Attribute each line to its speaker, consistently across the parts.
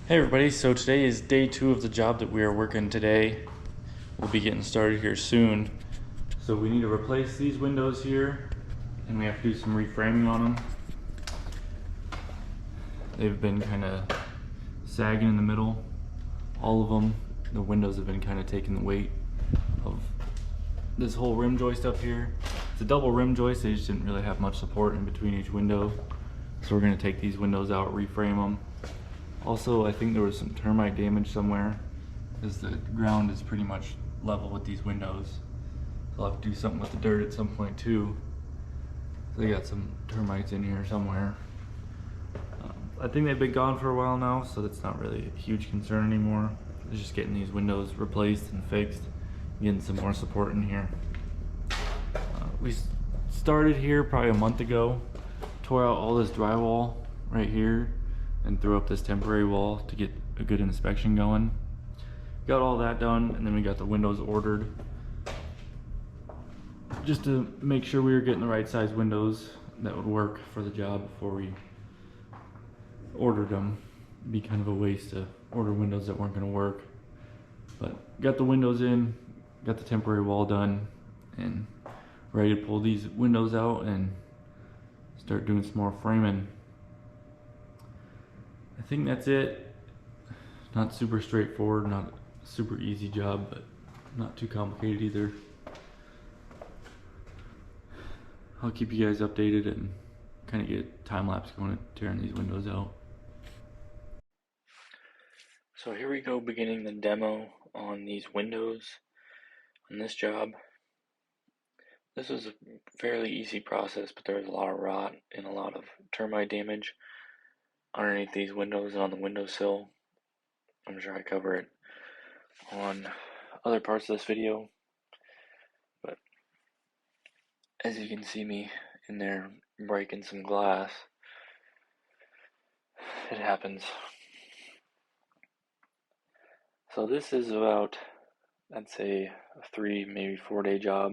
Speaker 1: Hey everybody, so today is day 2 of the job that we are working today. We'll be getting started here soon. So we need to replace these windows here, and we have to do some reframing on them. They've been kind of sagging in the middle, all of them. The windows have been kind of taking the weight of this whole rim joist up here. It's a double rim joist, they just didn't really have much support in between each window. So we're going to take these windows out, reframe them. Also, I think there was some termite damage somewhere, because the ground is pretty much level with these windows. So I'll have to do something with the dirt at some point too. They got some termites in here somewhere. I think they've been gone for a while now, so that's not really a huge concern anymore. It's just getting these windows replaced and fixed, getting some more support in here. We started here probably a month ago, tore out all this drywall right here, and threw up this temporary wall to get a good inspection going. Got all that done, and then we got the windows ordered just to make sure we were getting the right size windows that would work for the job before we ordered them. It'd be kind of a waste to order windows that weren't going to work. But got the windows in, got the temporary wall done, and ready to pull these windows out and start doing some more framing. I think that's it. Not super straightforward, not a super easy job, but not too complicated either. I'll keep you guys updated and kind of get time lapse going at tearing these windows out. So here we go, beginning the demo on these windows on this job. This was a fairly easy process, but there was a lot of rot and a lot of termite damage underneath these windows and on the windowsill. I'm sure I cover it on other parts of this video, but as you can see me in there breaking some glass, it happens. So this is about, I'd say, a 3, maybe 4 day job.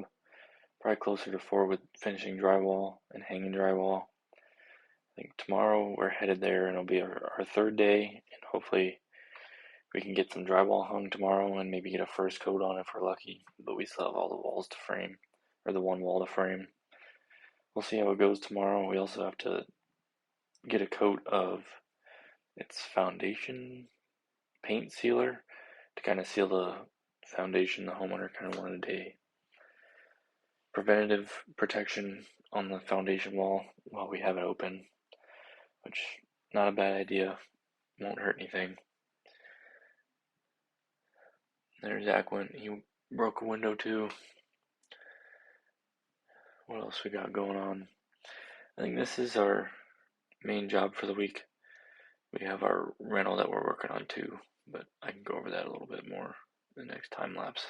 Speaker 1: Probably closer to 4 with finishing drywall and hanging drywall. I think tomorrow we're headed there, and it'll be our 3rd day, and hopefully we can get some drywall hung tomorrow and maybe get a first coat on if we're lucky. But we still have all the walls to frame, or the one wall to frame. We'll see how it goes tomorrow. We also have to get a coat of its foundation paint sealer to kind of seal the foundation. The homeowner kind of wanted a preventative protection on the foundation wall while we have it open, which not a bad idea, won't hurt anything. There's Zach went, he broke a window too. What else we got going on? I think this is our main job for the week. We have our rental that we're working on too, but I can go over that a little bit more in the next time lapse.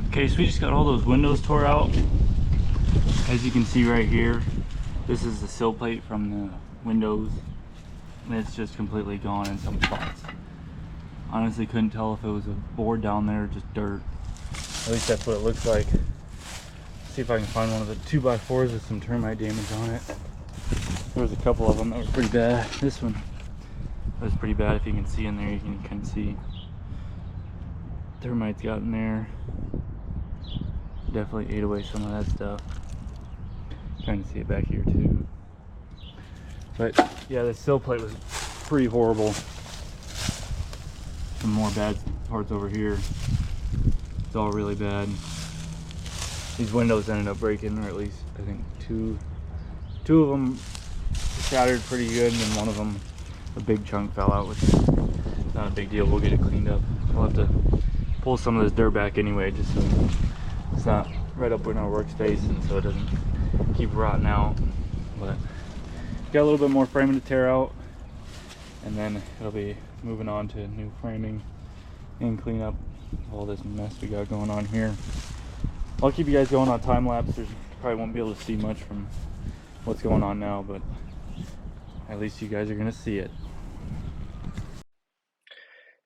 Speaker 1: Okay, so we just got all those windows tore out. As you can see right here, this is the sill plate from the windows, and it's just completely gone in some spots. Honestly couldn't tell if it was a board down there or just dirt. At least that's what it looks like. See if I can find one of the 2x4s with some termite damage on it. There was a couple of them that were pretty bad. This one was pretty bad. If you can see in there, you can kind of see termites got in there. Definitely ate away some of that stuff. Trying to see it back here too. But yeah, the sill plate was pretty horrible. Some more bad parts over here. It's all really bad. These windows ended up breaking, or at least I think two of them shattered pretty good, and then one of them, a big chunk fell out, which is not a big deal. We'll get it cleaned up. We'll have to pull some of this dirt back anyway, just so it's not right up in our workspace and so it doesn't keep rotting out. But got a little bit more framing to tear out, and then it'll be moving on to new framing and clean up all this mess we got going on here. I'll keep you guys going on time lapse. You probably won't be able to see much from what's going on now, but at least you guys are gonna see it.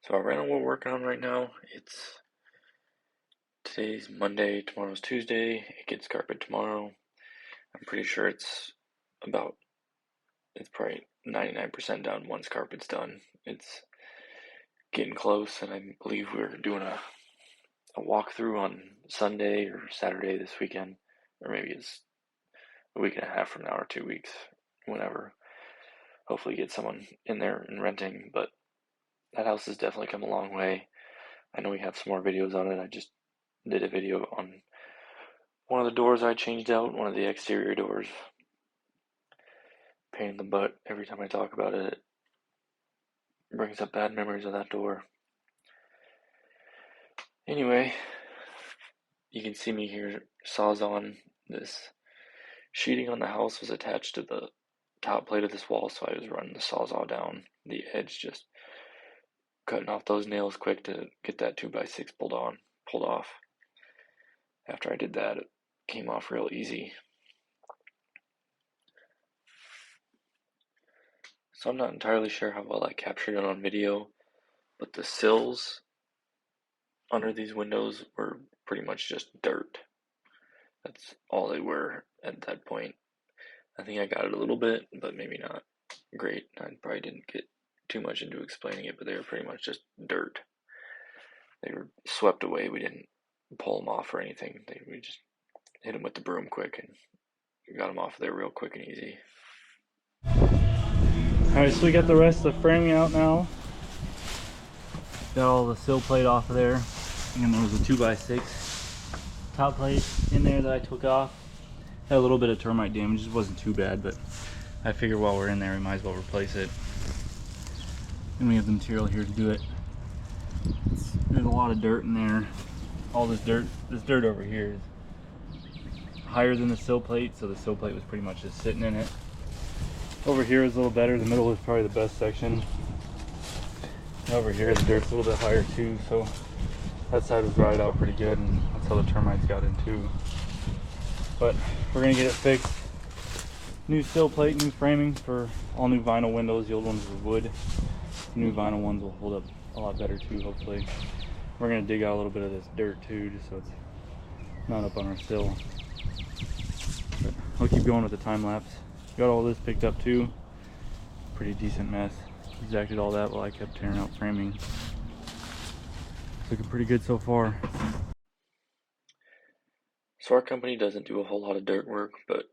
Speaker 1: So our rental we're working on right now, today's Monday, tomorrow's Tuesday. It gets carpet tomorrow. I'm pretty sure it's probably 99% done once carpet's done. It's getting close, and I believe we're doing a walkthrough on Sunday or Saturday this weekend, or maybe it's a week and a half from now or 2 weeks, whenever. Hopefully get someone in there and renting, but that house has definitely come a long way. I know we have some more videos on it. I just did a video on one of the doors I changed out, one of the exterior doors. Pain in the butt every time I talk about it. It brings up bad memories of that door. Anyway, you can see me here sawzalling. This sheeting on the house was attached to the top plate of this wall, so I was running the sawzall down the edge, just cutting off those nails quick to get that 2x6 pulled off. After I did that, it came off real easy. So I'm not entirely sure how well I captured it on video, but the sills under these windows were pretty much just dirt. That's all they were at that point. I think I got it a little bit, but maybe not great. I probably didn't get too much into explaining it, but they were pretty much just dirt. They were swept away. We didn't pull them off or anything. We just hit them with the broom quick and got them off of there real quick and easy. Alright, so we got the rest of the framing out now. Got all the sill plate off of there. And there was a 2x6 top plate in there that I took off. Had a little bit of termite damage. It wasn't too bad, but I figured while we're in there we might as well replace it. And we have the material here to do it. There's a lot of dirt in there. All this dirt over here is higher than the sill plate, so the sill plate was pretty much just sitting in it. Over here is a little better. The middle is probably the best section. And over here the dirt's a little bit higher too, so that side was rotted out pretty good, and that's how the termites got in too. But we're gonna get it fixed. New sill plate, new framing for all new vinyl windows. The old ones were wood. The new vinyl ones will hold up a lot better too, hopefully. We're gonna dig out a little bit of this dirt too, just so it's not up on our sill. But I'll keep going with the time lapse. Got all this picked up too. Pretty decent mess. Exacted all that while I kept tearing out framing. It's looking pretty good so far. So our company doesn't do a whole lot of dirt work, but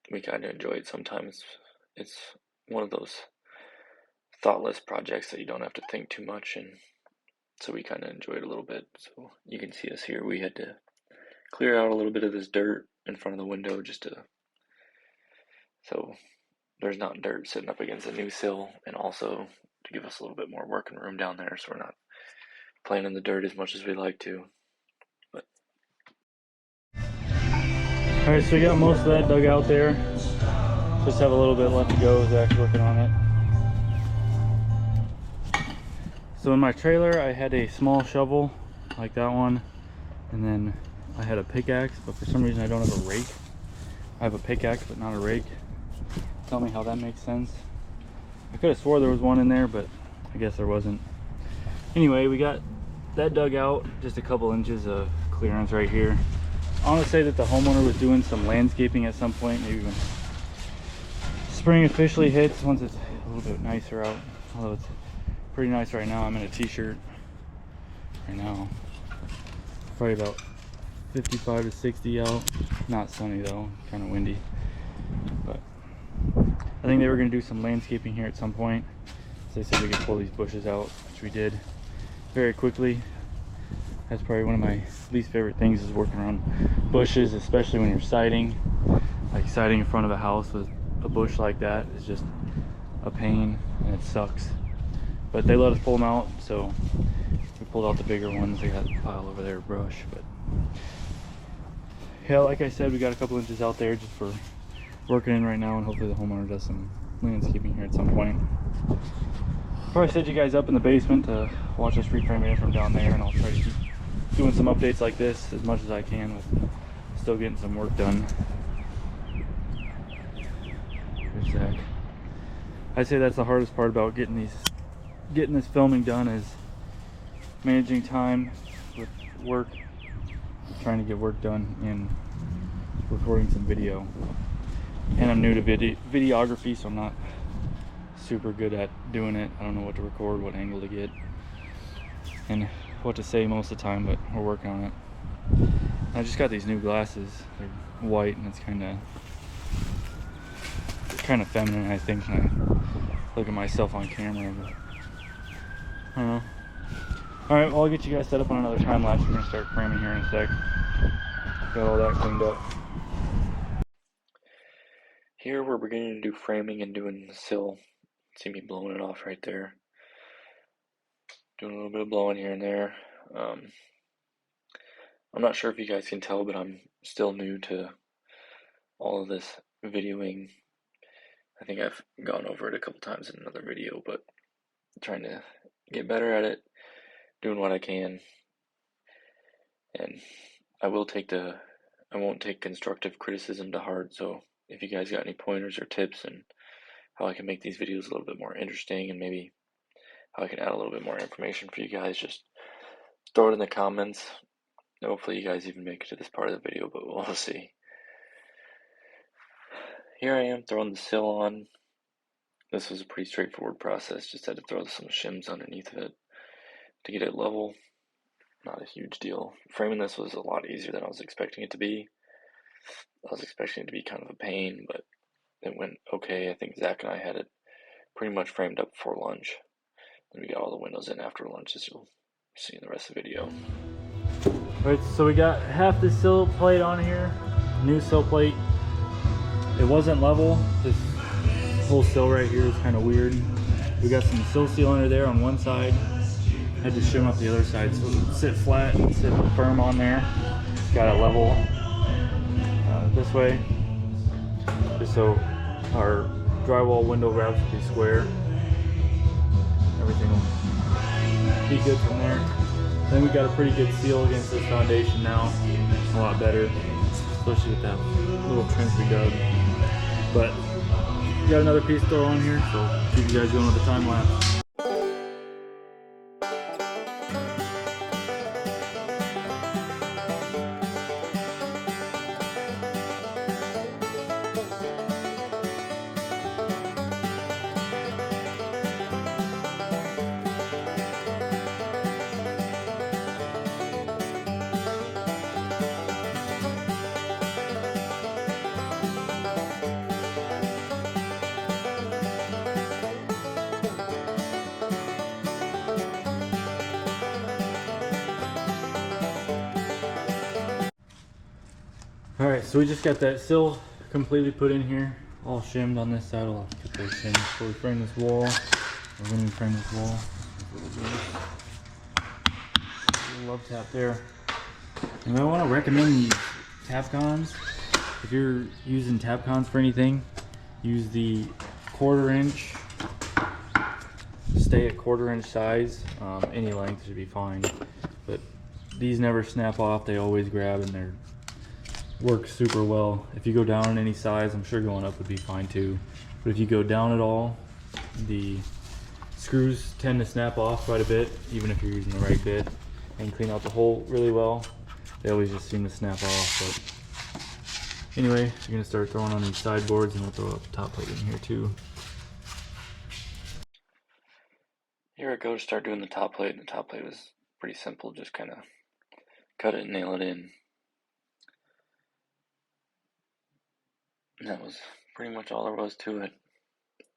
Speaker 1: we kind of enjoy it sometimes. It's one of those thoughtless projects that you don't have to think too much, and so we kind of enjoy it a little bit. So you can see us here. We had to clear out a little bit of this dirt in front of the window so there's not dirt sitting up against the new sill, and also to give us a little bit more working room down there, so we're not playing in the dirt as much as we like to. But alright, so we got most of that dug out there. Just have a little bit left to go. Zach's working on it. So in my trailer I had a small shovel like that one, and then I had a pickaxe, but for some reason I don't have a rake. I have a pickaxe but not a rake. Tell me how that makes sense. I could have swore there was one in there, but I guess there wasn't. Anyway, we got that dug out, just a couple inches of clearance right here. I want to say that the homeowner was doing some landscaping at some point, maybe when spring officially hits, once it's a little bit nicer out. Although it's pretty nice right now. I'm in a t-shirt right now. Probably about 55 to 60 out. Not sunny though, kind of windy. But I think they were going to do some landscaping here at some point. So they said we could pull these bushes out, which we did very quickly. That's probably one of my least favorite things, is working around bushes, especially when you're siding. Like siding in front of a house with a bush like that is just a pain, and it sucks. But they let us pull them out, so we pulled out the bigger ones. They got a pile over there of brush. But yeah, like I said, we got a couple inches out there just for working in right now, and hopefully the homeowner does some landscaping here at some point. Probably set you guys up in the basement to watch us reframe it from down there, and I'll try to keep doing some updates like this as much as I can with still getting some work done. There's Zach. I'd say that's the hardest part about getting this filming done, is managing time with work, trying to get work done, and recording some video. And I'm new to videography, so I'm not super good at doing it. I don't know what to record, what angle to get, and what to say most of the time, but we're working on it. I just got these new glasses. They're white, and it's kind of feminine, I think, when I look at myself on camera. But I don't know. All right, well, I'll get you guys set up on another time lapse. We're gonna start framing here in a sec. Got all that cleaned up. Here we're beginning to do framing and doing the sill. See me blowing it off right there. Doing a little bit of blowing here and there. I'm not sure if you guys can tell, but I'm still new to all of this videoing. I think I've gone over it a couple times in another video, but I'm trying to get better at it, doing what I can. And I won't take constructive criticism to heart, so if you guys got any pointers or tips and how I can make these videos a little bit more interesting and maybe how I can add a little bit more information for you guys, just throw it in the comments. Hopefully you guys even make it to this part of the video, but we'll see. Here I am throwing the sill on. This was a pretty straightforward process, just had to throw some shims underneath of it to get it level. Not a huge deal. Framing this was a lot easier than I was expecting it to be. I was expecting it to be kind of a pain, but it went okay. I think Zach and I had it pretty much framed up before lunch. And we got all the windows in after lunch, as you'll see in the rest of the video. Alright, so we got half the sill plate on here. New sill plate. It wasn't level. This whole sill right here is kind of weird. We got some sill seal under there on one side. Had to shim up the other side so it would sit flat and sit firm on there. Got it level this way, just so our drywall window wraps will be square. Everything will be good from there. Then we got a pretty good seal against this foundation now. A lot better, especially with that little trench we dug. But we got another piece to throw on here, so keep you guys going with the time lapse. Alright, so we just got that sill completely put in here, all shimmed on this side. I'll have to cut those shims before we frame this wall. Or when we frame this wall. Love tap there. And I want to recommend these Tapcons. If you're using Tapcons for anything, use the 1/4 inch. Stay at 1/4 inch size. Any length should be fine. But these never snap off. They always grab, and they're work super well. If you go down in any size, I'm sure going up would be fine too. But if you go down at all, the screws tend to snap off quite a bit, even if you're using the right bit, and clean out the hole really well. They always just seem to snap off. But anyway, you're gonna start throwing on these sideboards, and we'll throw up the top plate in here too. Here I go to start doing the top plate, and the top plate was pretty simple, just kind of cut it and nail it in. And that was pretty much all there was to it.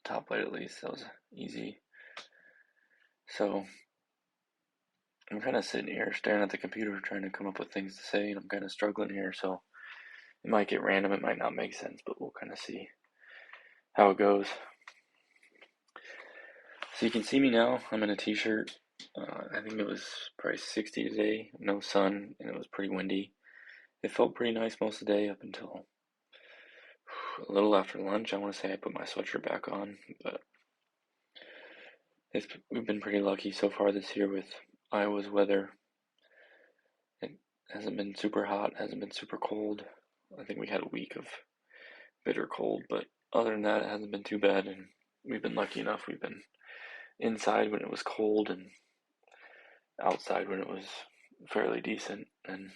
Speaker 1: Top plate, at least, that was easy. So I'm kind of sitting here staring at the computer trying to come up with things to say, and I'm kind of struggling here, so it might get random, it might not make sense, but we'll kind of see how it goes. So you can see me now. I'm in a t-shirt. I think it was probably 60 today, no sun, and it was pretty windy. It felt pretty nice most of the day up until a little after lunch. I want to say I put my sweatshirt back on, but we've been pretty lucky so far this year with Iowa's weather. It hasn't been super hot, hasn't been super cold. I think we had a week of bitter cold, but other than that, it hasn't been too bad, and we've been lucky enough. We've been inside when it was cold and outside when it was fairly decent. And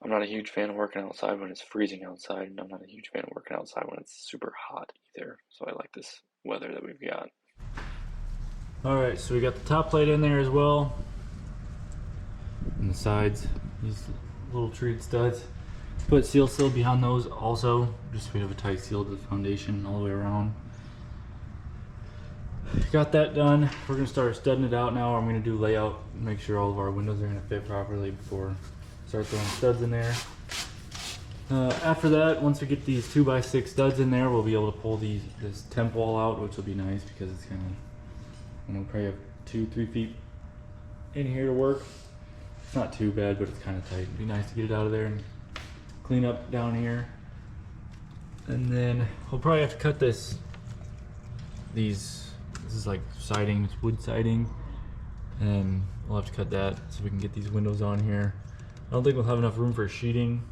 Speaker 1: I'm not a huge fan of working outside when it's freezing outside, and I'm not a huge fan of working outside when it's super hot either. So I like this weather that we've got. Alright, so we got the top plate in there as well. And the sides, these little treated studs. Put seal behind those also, just so we have a tight seal to the foundation all the way around. Got that done. We're gonna start studding it out now. I'm gonna do layout, make sure all of our windows are gonna fit properly before I start throwing studs in there. After that, once we get these 2x6 studs in there, we'll be able to pull this temp wall out, which will be nice because it's kind of, you know, probably have 2-3 feet in here to work. It's not too bad, but it's kind of tight. It'd be nice to get it out of there and clean up down here. And then we'll probably have to cut this is like siding, it's wood siding, and we'll have to cut that so we can get these windows on here. I don't think we'll have enough room for sheeting.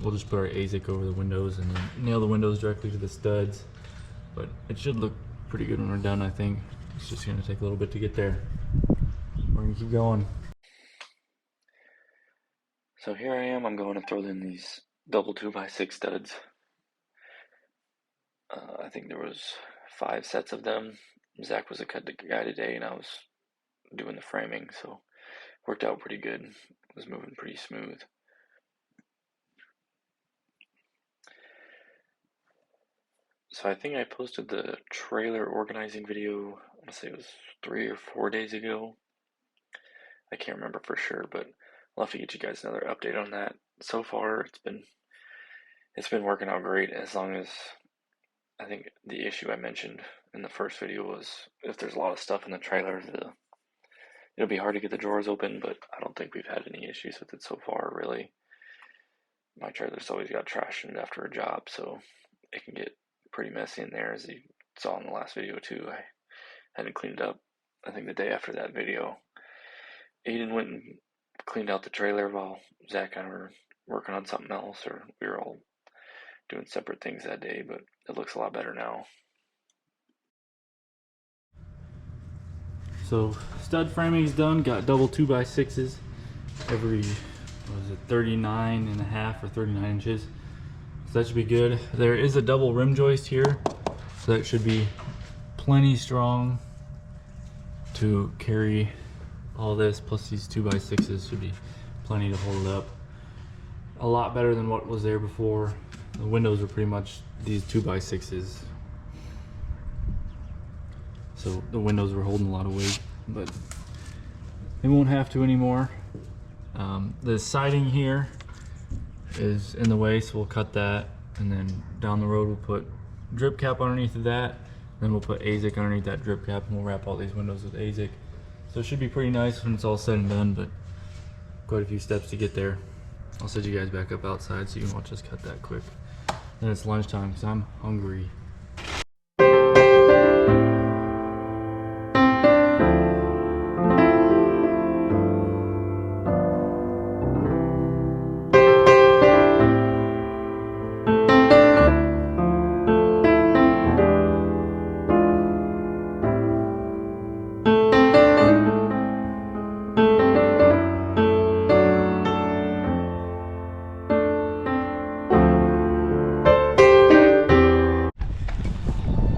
Speaker 1: We'll just put our AZEK over the windows and then nail the windows directly to the studs, but it should look pretty good when we're done. I think it's just gonna take a little bit to get there. We're gonna keep going. So here I am, I'm going to throw in these double 2x6 studs. I think there was 5 sets of them. Zach was a cut guy today and I was doing the framing, so worked out pretty good. It was moving pretty smooth. So I think I posted the trailer organizing video, I want to say it was 3 or 4 days ago. I can't remember for sure, but I'll have to get you guys another update on that. So far it's been working out great, as long as, I think the issue I mentioned in the first video was if there's a lot of stuff in the trailer, it'll be hard to get the drawers open, but I don't think we've had any issues with it so far, really. My trailer's always got trash in it after a job, so it can get pretty messy in there, as you saw in the last video too. I hadn't cleaned it up, I think the day after that video. Aiden went and cleaned out the trailer while Zach and I were working on something else, or we were all doing separate things that day, but it looks a lot better now. So stud framing is done, got double 2x6s every, what was it, 39.5 or 39 inches. So that should be good. There is a double rim joist here, so that should be plenty strong to carry all this, plus these 2x6s should be plenty to hold it up. A lot better than what was there before. The windows were pretty much these 2x6s, so the windows were holding a lot of weight, but they won't have to anymore. The siding here is in the way, so we'll cut that, and then down the road we'll put drip cap underneath of that, then we'll put AZEK underneath that drip cap, and we'll wrap all these windows with AZEK. So it should be pretty nice when it's all said and done, but quite a few steps to get there. I'll set you guys back up outside so you can watch us cut that quick. Then it's lunchtime because I'm hungry.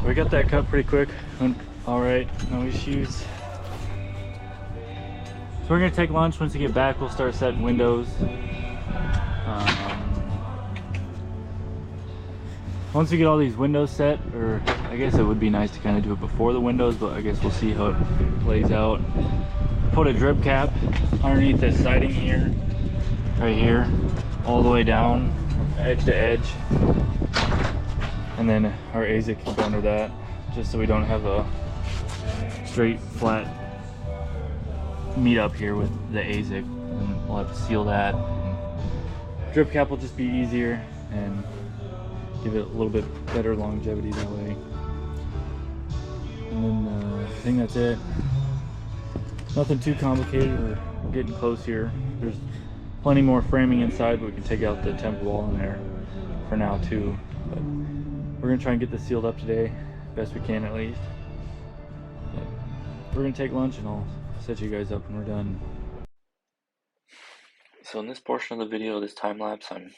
Speaker 1: We got that cut pretty quick. All right, no issues. So we're gonna take lunch. Once we get back, we'll start setting windows. Once we get all these windows set, or I guess it would be nice to kind of do it before the windows, but I guess we'll see how it plays out. Put a drip cap underneath this siding here, right here, all the way down, edge to edge. And then our AZEK can go under that, just so we don't have a straight flat meet up here with the AZEK. And we'll have to seal that. Drip cap will just be easier and give it a little bit better longevity that way. And then I think that's it. Nothing too complicated. We're getting close here. There's plenty more framing inside, but we can take out the temp wall in there for now too. But we're gonna try and get this sealed up today, best we can at least. But we're gonna take lunch and I'll set you guys up when we're done. So in this portion of the video, this time lapse, I'm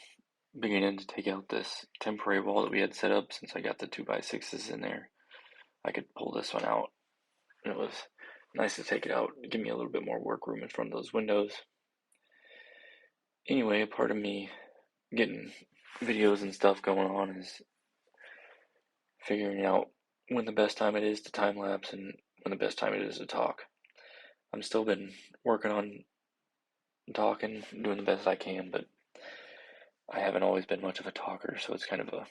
Speaker 1: beginning to take out this temporary wall that we had set up. Since I got the 2x6s in there, I could pull this one out, and it was nice to take it out, give me a little bit more work room in front of those windows. Anyway, a part of me getting videos and stuff going on is figuring out when the best time it is to time lapse and when the best time it is to talk. I'm still been working on talking, doing the best I can, but I haven't always been much of a talker, so it's kind of a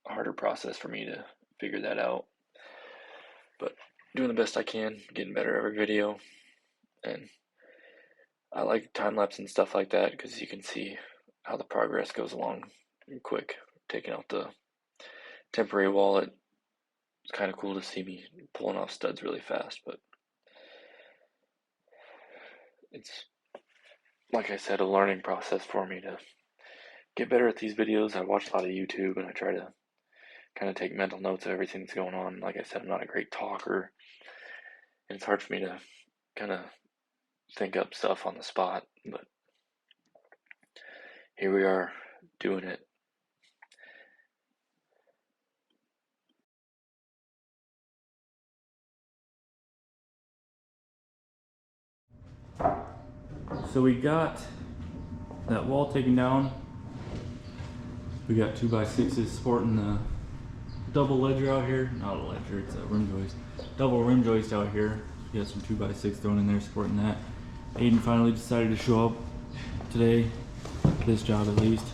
Speaker 1: harder process for me to figure that out. But doing the best I can, getting better every video, and I like time lapse and stuff like that because you can see how the progress goes along quick. Taking out the temporary wall, it's kind of cool to see me pulling off studs really fast, but it's, like I said, a learning process for me to get better at these videos. I watch a lot of YouTube and I try to kind of take mental notes of everything that's going on. Like I said, I'm not a great talker, and it's hard for me to kind of think up stuff on the spot, but here we are doing it. So we got that wall taken down. We got 2x6s supporting the double ledger out here. Not a ledger, it's a rim joist. Double rim joist out here. We got some 2x6 thrown in there supporting that. Aiden finally decided to show up today, this job at least.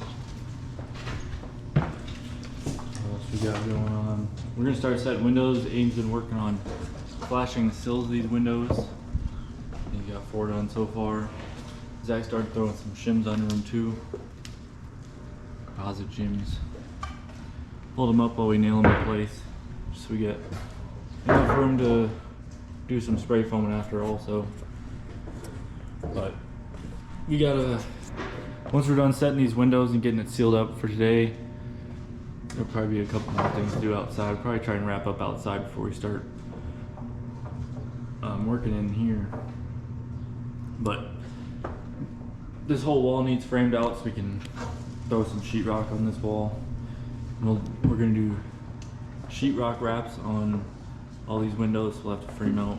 Speaker 1: What else we got going on? We're gonna start setting windows. Aiden's been working on flashing the sills of these windows. He got 4 done so far. Zach started throwing some shims under them too. Composite shims. Hold them up while we nail them in place, just so we get enough room to do some spray foaming after also. But we gotta, once we're done setting these windows and getting it sealed up for today, there'll probably be a couple more things to do outside. Probably try and wrap up outside before we start working in here. But this whole wall needs framed out so we can throw some sheetrock on this wall. We're gonna do sheetrock wraps on all these windows. We'll have to frame out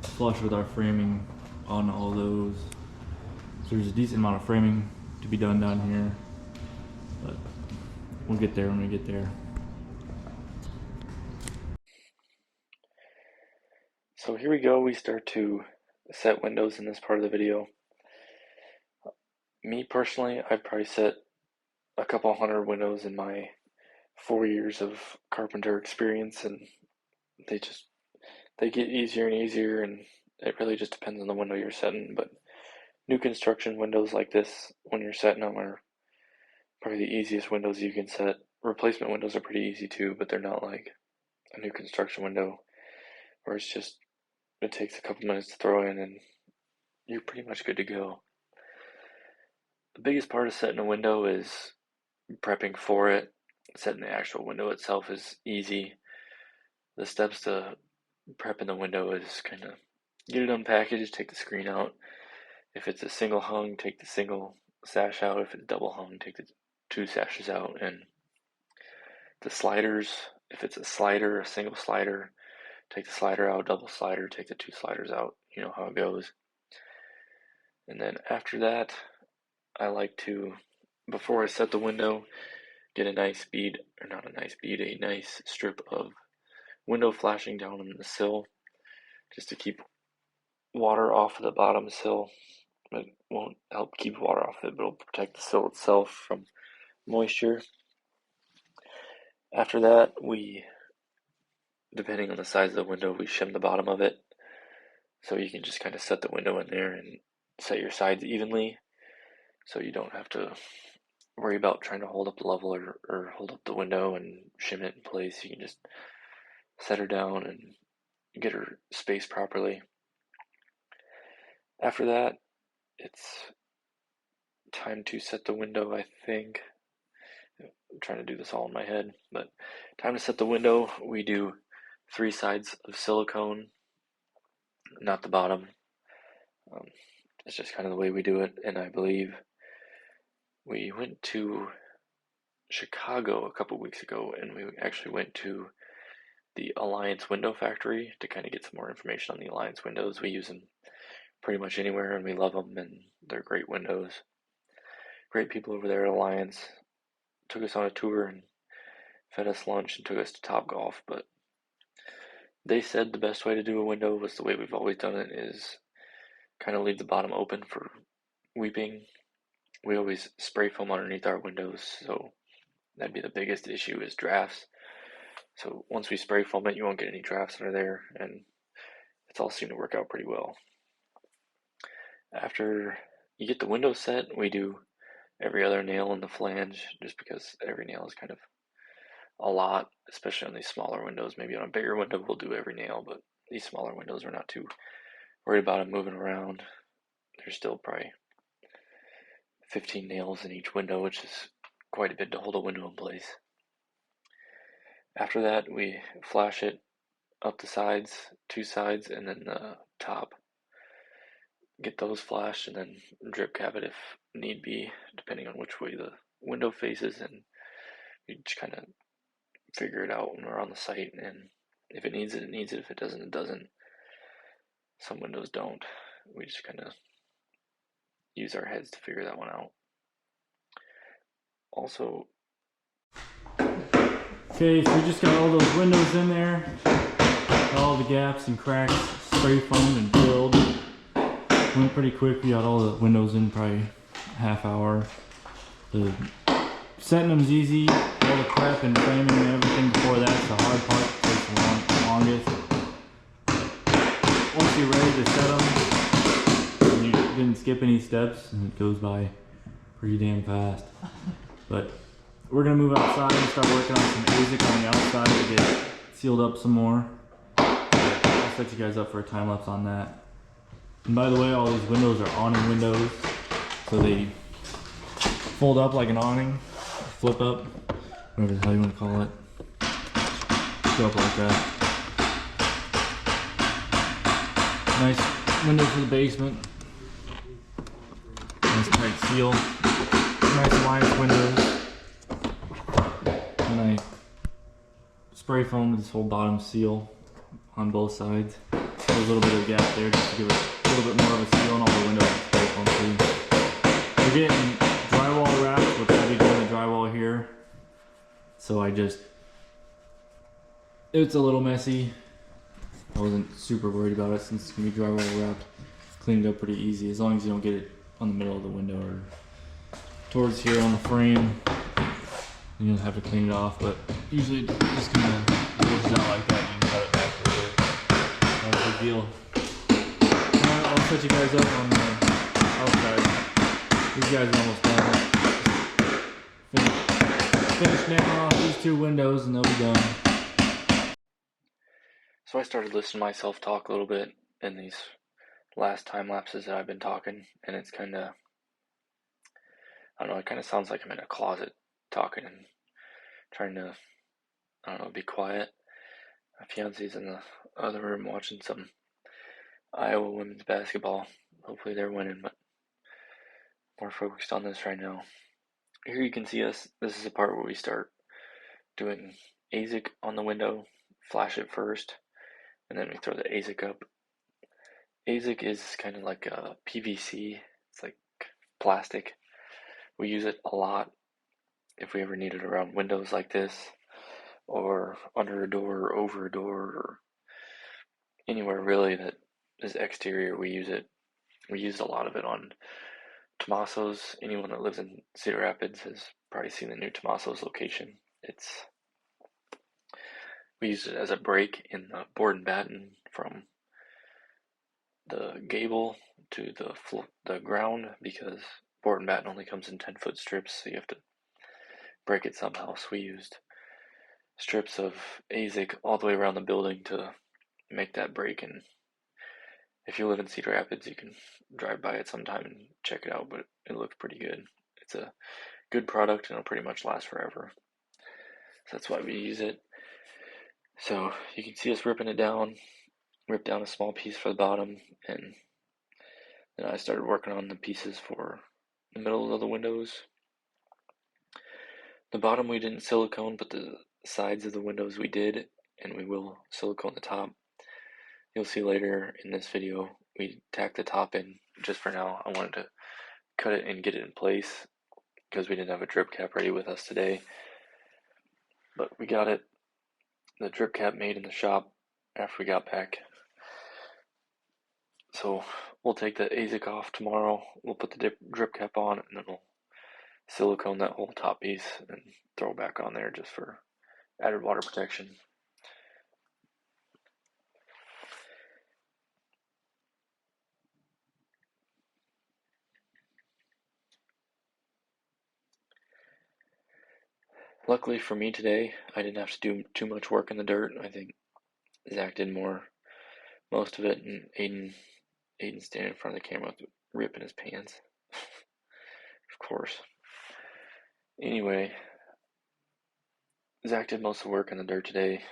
Speaker 1: flush with our framing on all those. So there's a decent amount of framing to be done down here, but we'll get there when we get there. So here we go. We start to set windows in this part of the video. Me personally, I've probably set a couple hundred windows in my 4 years of carpenter experience, and they get easier and easier, and it really just depends on the window you're setting. But new construction windows like this, when you're setting them, are probably the easiest windows you can set. Replacement windows are pretty easy too, but they're not like a new construction window where it takes a couple minutes to throw in and you're pretty much good to go. The biggest part of setting a window is prepping for it. Setting the actual window itself is easy. The steps to prepping the window is kind of get it unpackaged, take the screen out. If it's a single hung, take the single sash out. If it's double hung, take the 2 sashes out. And the sliders, if it's a slider, a single slider, take the slider out, double slider, take the 2 sliders out. You know how it goes. And then after that, I like to, before I set the window, get a nice strip of window flashing down on the sill, just to keep water off of the bottom sill. It won't help keep water off it, but it'll protect the sill itself from moisture. After that, depending on the size of the window, we shim the bottom of it, so you can just kind of set the window in there and set your sides evenly, so you don't have to worry about trying to hold up the level or hold up the window and shim it in place. You can just set her down and get her spaced properly. After that, it's time to set the window, I think. I'm trying to do this all in my head, but time to set the window. We do 3 sides of silicone, not the bottom. It's just kind of the way we do it, and I believe We went to Chicago a couple weeks ago, and we actually went to the Alliance Window Factory to kind of get some more information on the Alliance windows. We use them pretty much anywhere, and we love them, and they're great windows. Great people over there at Alliance. Took us on a tour and fed us lunch and took us to Topgolf, but they said the best way to do a window was the way we've always done it, is kind of leave the bottom open for weeping. We always spray foam underneath our windows, so that'd be the biggest issue, is drafts. So once we spray foam it, you won't get any drafts under there, and it's all seemed to work out pretty well. After you get the window set, we do every other nail in the flange, just because every nail is kind of a lot, especially on these smaller windows. Maybe on a bigger window we'll do every nail, but these smaller windows we're not too worried about them moving around. There's still probably 15 nails in each window, which is quite a bit to hold a window in place. After that, we flash it up the sides, 2 sides, and then the top. Get those flashed and then drip cap it if need be, depending on which way the window faces, and we just kind of figure it out when we're on the site, and if it needs it, it needs it. If it doesn't, it doesn't. Some windows don't. We just kind of use our heads to figure that one out. Also, okay, so we just got all those windows in there, all the gaps and cracks spray foamed and filled. Went pretty quick. We got all the windows in probably half hour. The setting them's easy. All the prep and framing and everything before that's the hard part. Takes the longest. Once you're ready to set them, and you didn't skip any steps, and it goes by pretty damn fast. But we're gonna move outside and start working on some AZEK on the outside to get sealed up some more. I'll set you guys up for a time lapse on that. And by the way, all these windows are awning windows, so they fold up like an awning, flip up, whatever the hell you want to call it. Go up like that. Nice window for the basement. Nice tight seal. Nice Alliance windows. And I spray foamed this whole bottom seal on both sides. There's a little bit of a gap there just to give it a little bit more of a seal on all the windows. Spray foam too. We're getting drywall wrapped, which I'll be doing the drywall here. So it's a little messy. I wasn't super worried about it since it's gonna be drywall wrapped. It's cleaned up pretty easy, as long as you don't get it on the middle of the window or towards here on the frame. You don't have to clean it off, but usually it just kind of goes out like that. You can cut it back a little bit. Not a big deal. Alright, I'll set you guys up on the outside. These guys are almost done. Finish nailing off these 2 windows and they'll be done. So I started listening to myself talk a little bit in these last time lapses that I've been talking, and it's kind of, I don't know, it kind of sounds like I'm in a closet talking and trying to, I don't know, be quiet. My fiance's in the other room watching some Iowa women's basketball. Hopefully they're winning, but more focused on this right now. Here you can see us. This is the part where we start doing AZEK on the window. Flash it first, and then we throw the AZEK up. AZEK is kind of like a PVC. It's like plastic. We use it a lot if we ever need it around windows like this, or under a door, or over a door, or anywhere really that is exterior. We use it. We used a lot of it on Tomaso's. Anyone that lives in Cedar Rapids has probably seen the new Tomaso's location. We used it as a break in the board and batten from the gable to the ground, because board and batten only comes in 10-foot strips, so you have to break it somehow. So we used strips of AZEK all the way around the building to make that break. And if you live in Cedar Rapids, you can drive by it sometime and check it out, but it looks pretty good. It's a good product and it'll pretty much last forever. So that's why we use it. So you can see us ripping it down. Rip down a small piece for the bottom, and then I started working on the pieces for the middle of the windows. The bottom we didn't silicone, but the sides of the windows we did, and we will silicone the top. You'll see later in this video, we tacked the top in. Just for now, I wanted to cut it and get it in place because we didn't have a drip cap ready with us today. But we got it, the drip cap made in the shop after we got back. So we'll take the AZIC off tomorrow. We'll put the drip cap on, and then we'll silicone that whole top piece and throw it back on there just for added water protection. Luckily for me today, I didn't have to do too much work in the dirt. I think Zach did most of it, and Aiden standing in front of the camera ripping his pants. Of course. Anyway, Zach did most of the work in the dirt today.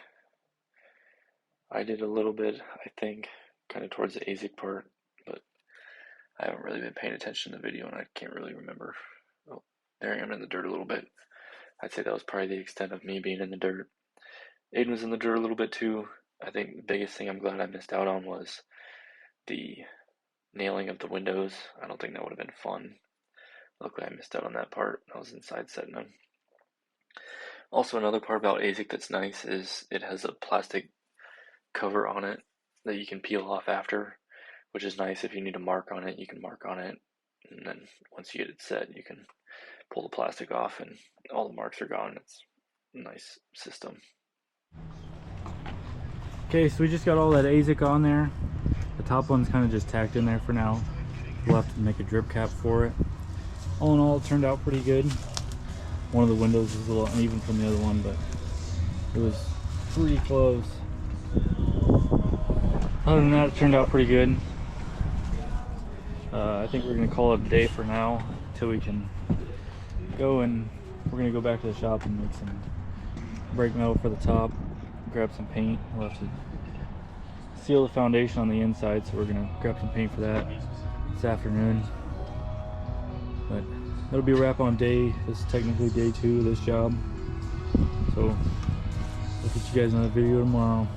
Speaker 1: I did a little bit, I think, kind of towards the AZIC part, but I haven't really been paying attention to the video and I can't really remember. Oh, there I am in the dirt a little bit. I'd say that was probably the extent of me being in the dirt. Aiden was in the dirt a little bit too. I think the biggest thing I'm glad I missed out on was the nailing of the windows. I don't think that would have been fun. Luckily I missed out on that part. I was inside setting them. Also, another part about AZIC that's nice is it has a plastic cover on it that you can peel off after, which is nice. If you need to mark on it, you can mark on it, and then once you get it set, you can pull the plastic off and all the marks are gone. It's a nice system. Okay, so we just got all that AZIC on there. The top one's kind of just tacked in there for now. We'll have to make a drip cap for it. All in all, it turned out pretty good. One of the windows was a little uneven from the other one, but it was pretty close. Other than that, it turned out pretty good. I think we're going to call it a day for now until we can go, and we're going to go back to the shop and make some brake metal for the top, grab some paint. We'll have to seal the foundation on the inside, so we're going to grab some paint for that this afternoon. But that'll be a wrap on day. This is technically day 2 of this job. So I'll get you guys another video tomorrow.